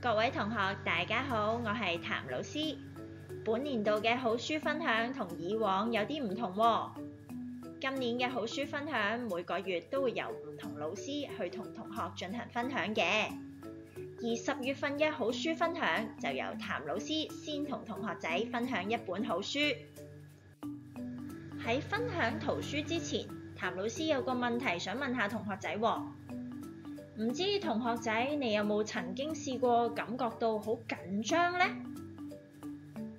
各位同學，大家好，我係譚老師。本年度嘅好書分享同以往有啲唔同喎。今年嘅好書分享每個月都會由唔同老師去同同學進行分享嘅。而10月份嘅好書分享就由譚老師先同同學仔分享一本好書。喺分享圖書之前，譚老師有個問題想問下同學仔喎。唔知同學仔你有冇曾經試過感覺到好緊張呢？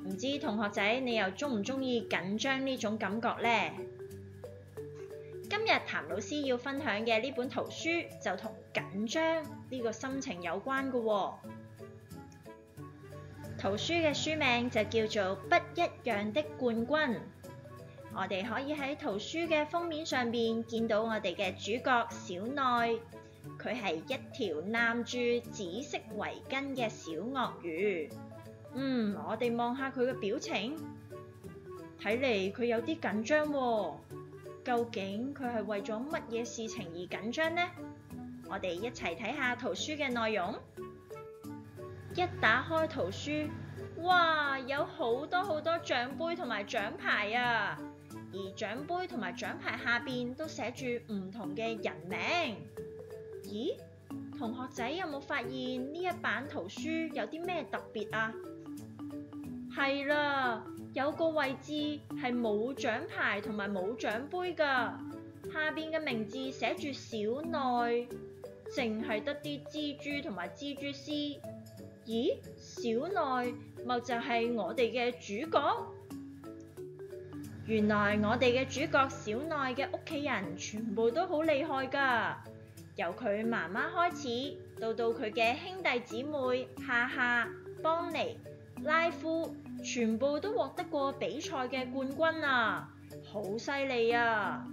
唔知同學仔你又鍾唔鍾意緊張呢種感覺呢？今日譚老師要分享嘅呢本圖書就同緊張呢個心情有關嘅喎。圖書嘅書名就叫做《不一樣的冠軍》。我哋可以喺圖書嘅封面上邊見到我哋嘅主角小奈。佢係一條攬住紫色圍巾嘅小鱷魚。我哋望下佢嘅表情，睇嚟佢有啲緊張喎。究竟佢係為咗乜嘢事情而緊張呢？我哋一齊睇下圖書嘅內容。一打開圖書，哇！有好多獎杯同埋獎牌啊！而獎杯同埋獎牌下邊都寫住唔同嘅人名。咦？同學仔有冇發現呢一版圖書有啲咩特別啊？係啦，有個位置係冇獎牌同埋冇獎杯㗎，下邊嘅名字寫住小奈，淨係得啲蜘蛛同埋蜘蛛絲。咦？小奈咪就係我哋嘅主角？原來我哋嘅主角小奈嘅屋企人全部都好厲害㗎。由佢媽媽開始，到佢嘅兄弟姊妹夏夏、邦尼、拉夫，全部都獲得過比賽嘅冠軍啊！好犀利啊！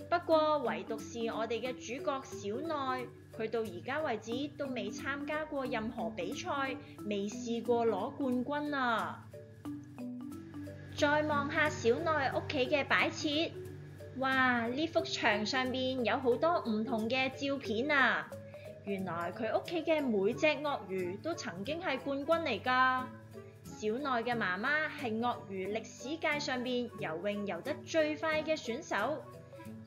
不過唯獨是我哋嘅主角小奈，佢到而家為止都未參加過任何比賽，未試過攞冠軍啊！再望下小奈屋企嘅擺設。哇！呢幅牆上邊有好多唔同嘅照片啊！原來佢屋企嘅每隻鱷魚都曾經係冠軍嚟㗎。小奈嘅媽媽係鱷魚歷史界上邊游泳游得最快嘅選手，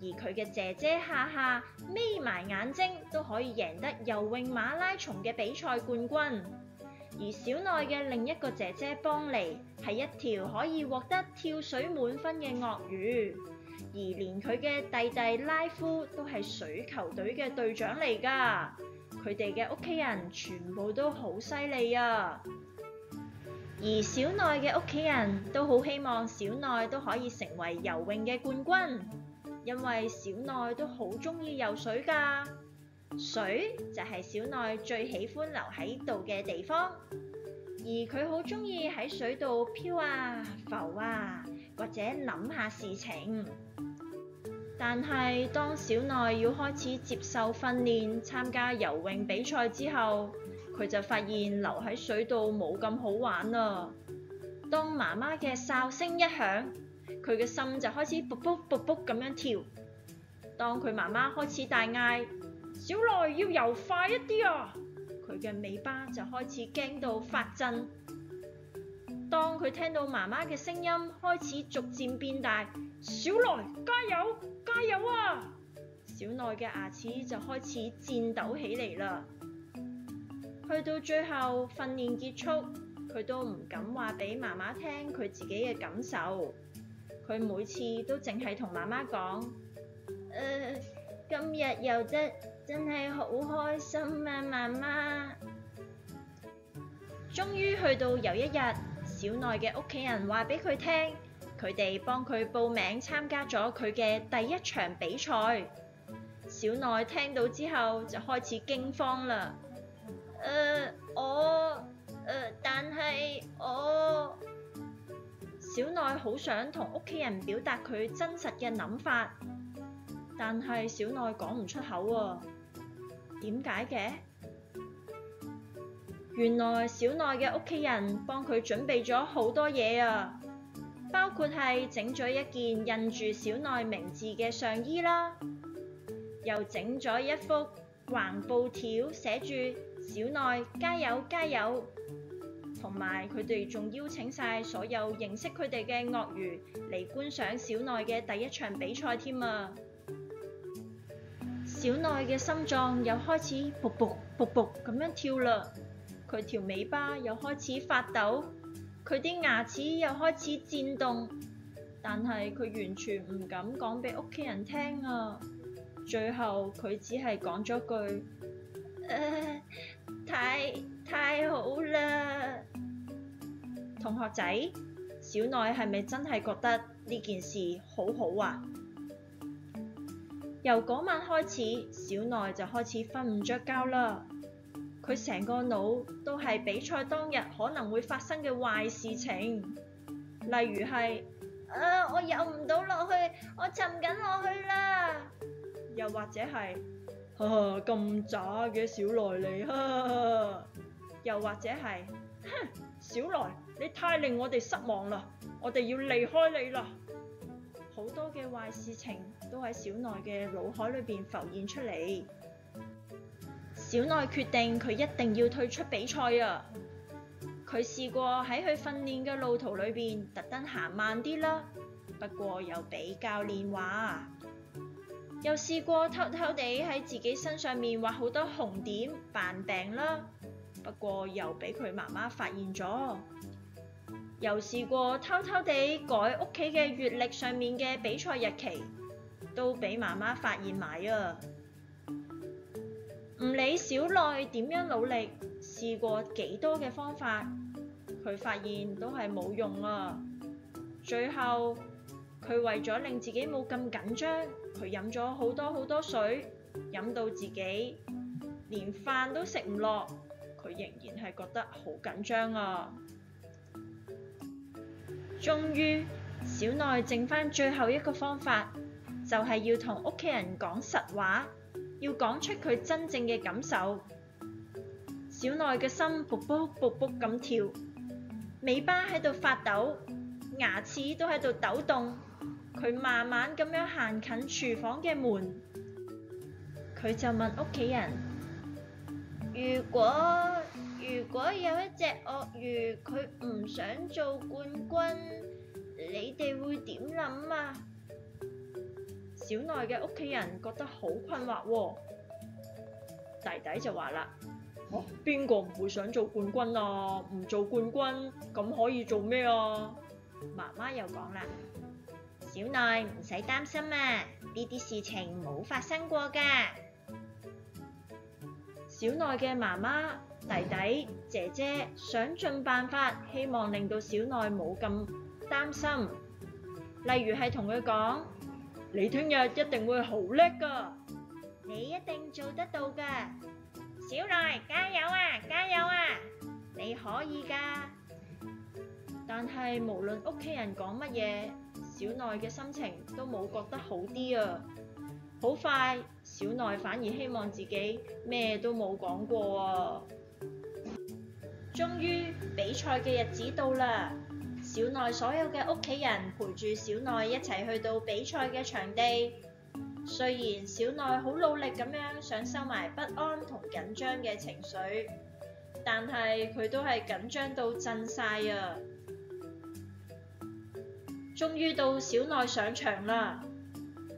而佢嘅姐姐夏夏眯埋眼睛都可以贏得游泳馬拉松嘅比賽冠軍。而小奈嘅另一個姐姐邦尼係一條可以獲得跳水滿分嘅鱷魚。而連佢嘅弟弟拉夫都係水球隊嘅隊長嚟㗎，佢哋嘅屋企人全部都好犀利啊！而小奈嘅屋企人都好希望小奈都可以成為游泳嘅冠軍，因為小奈都好鍾意游水㗎。水就係小奈最喜歡留喺度嘅地方，而佢好鍾意喺水度漂啊浮啊，或者諗下事情。但係當小奈要開始接受訓練，參加游泳比賽之後，佢就發現留喺水度冇咁好玩啦。當媽媽嘅哨聲一響，佢嘅心就開始卜卜卜卜咁樣跳。當佢媽媽開始大嗌：小奈要游快一啲啊！佢嘅尾巴就開始驚到發震。當佢聽到媽媽嘅聲音開始逐漸變大，小奈加油加油啊！小奈嘅牙齒就開始顫抖起嚟啦。去到最後訓練結束，佢都唔敢話俾媽媽聽佢自己嘅感受。佢每次都淨係同媽媽講：今日游得真係好開心啊，媽媽。終於去到有一日，小奈嘅屋企人話俾佢聽，佢哋幫佢報名參加咗佢嘅第一場比賽。小奈聽到之後就開始驚慌啦。但係我……小奈好想同屋企人表達佢真實嘅諗法，但係小奈講唔出口啊。點解嘅？原來小奈嘅屋企人幫佢準備咗好多嘢啊，包括係整咗一件印住小奈名字嘅上衣啦，又整咗一幅橫布條寫住小奈加油加油！同埋佢哋仲邀請晒所有認識佢哋嘅鱷魚嚟觀賞小奈嘅第一場比賽添啊！小奈嘅心臟又開始噗噗噗噗咁樣跳啦，佢條尾巴又開始發抖，佢啲牙齒又開始顫動，但係佢完全唔敢講俾屋企人聽啊！最後佢只係講咗句：太好啦！同學仔，小奈係咪真係覺得呢件事好好啊？由嗰晚開始，小奈就開始瞓唔着覺啦。佢成個腦都係比賽當日可能會發生嘅壞事情，例如係我游唔到落去，我沉緊落去啦。又或者係咁渣嘅小奈你，又或者係小奈你太令我哋失望啦，我哋要離開你啦。好多嘅壞事情都喺小奈嘅腦海裏邊浮現出嚟。小奈決定佢一定要退出比賽啊！佢試過喺佢訓練嘅路途裏邊特登行慢啲啦，不過又俾教練話。又試過偷偷地喺自己身上面畫好多紅點扮病啦，不過又俾佢媽媽發現咗。又試過偷偷地改屋企嘅月曆上面嘅比賽日期，都俾媽媽發現埋啊！唔理小奈點樣努力，試過幾多嘅方法，佢發現都係冇用啊！最後佢為咗令自己冇咁緊張，佢飲咗好多水，飲到自己連飯都食唔落，佢仍然係覺得好緊張啊！終於，小奈剩返最後一個方法，就係要同屋企人講實話，要講出佢真正嘅感受。小奈嘅心卜卜卜卜咁跳，尾巴喺度發抖，牙齒都喺度抖動。佢慢慢咁樣行近廚房嘅門，佢就問屋企人：如果有一隻鱷魚，佢唔想做冠軍，你哋會點諗啊？小奈嘅屋企人覺得好困惑喎。弟弟就話啦：邊個唔會想做冠軍啊？唔做冠軍咁可以做咩啊？媽媽又講啦：小奈唔使擔心啊，呢啲事情冇發生過㗎。小奈嘅媽媽、弟弟、姐姐想盡辦法，希望令到小奈冇咁擔心。例如係同佢講：你聽日一定會好叻㗎，你一定做得到㗎。小奈加油啊，加油啊，你可以㗎。但係無論屋企人講乜嘢，小奈嘅心情都冇覺得好啲啊！好快，小奈反而希望自己咩都冇講過啊！終於比賽嘅日子到啦，小奈所有嘅屋企人陪住小奈一齊去到比賽嘅場地。雖然小奈好努力咁樣想收埋不安同緊張嘅情緒，但係佢都係緊張到震晒啊！終於到小奈上場啦。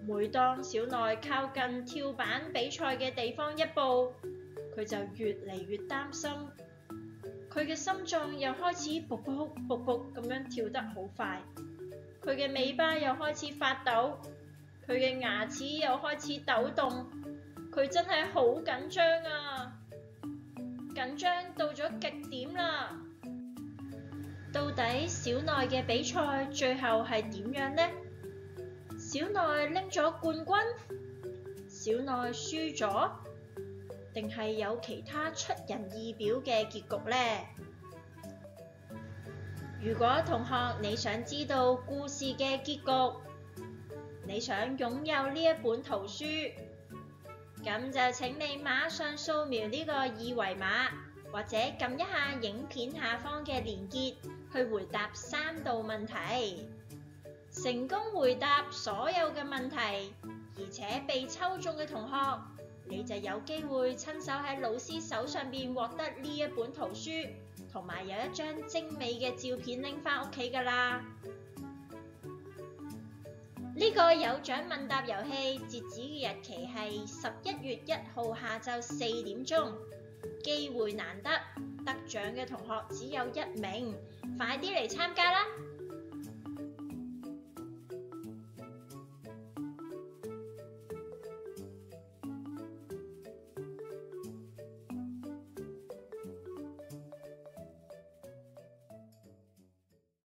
每當小奈靠近跳板比賽嘅地方一步，佢就越嚟越擔心。佢嘅心臟又開始噗噗噗噗咁樣跳得好快，佢嘅尾巴又開始發抖，佢嘅牙齒又開始抖動，佢真係好緊張啊！緊張到咗極點啦！到底小奈嘅比賽最後係點樣呢？小奈拎咗冠軍？小奈輸咗？定係有其他出人意表嘅結局呢？如果同學你想知道故事嘅結局，你想擁有呢一本圖書，咁就請你馬上掃描呢個二維碼，或者撳一下影片下方嘅連結，去回答3道問題。成功回答所有嘅問題，而且被抽中嘅同學，你就有機會親手喺老師手上邊獲得呢一本圖書，同埋有一張精美嘅照片拎返屋企㗎啦。呢個有獎問答遊戲截止嘅日期係11月1號下晝4點鐘，機會難得，得獎嘅同學只有1名，快啲嚟參加啦！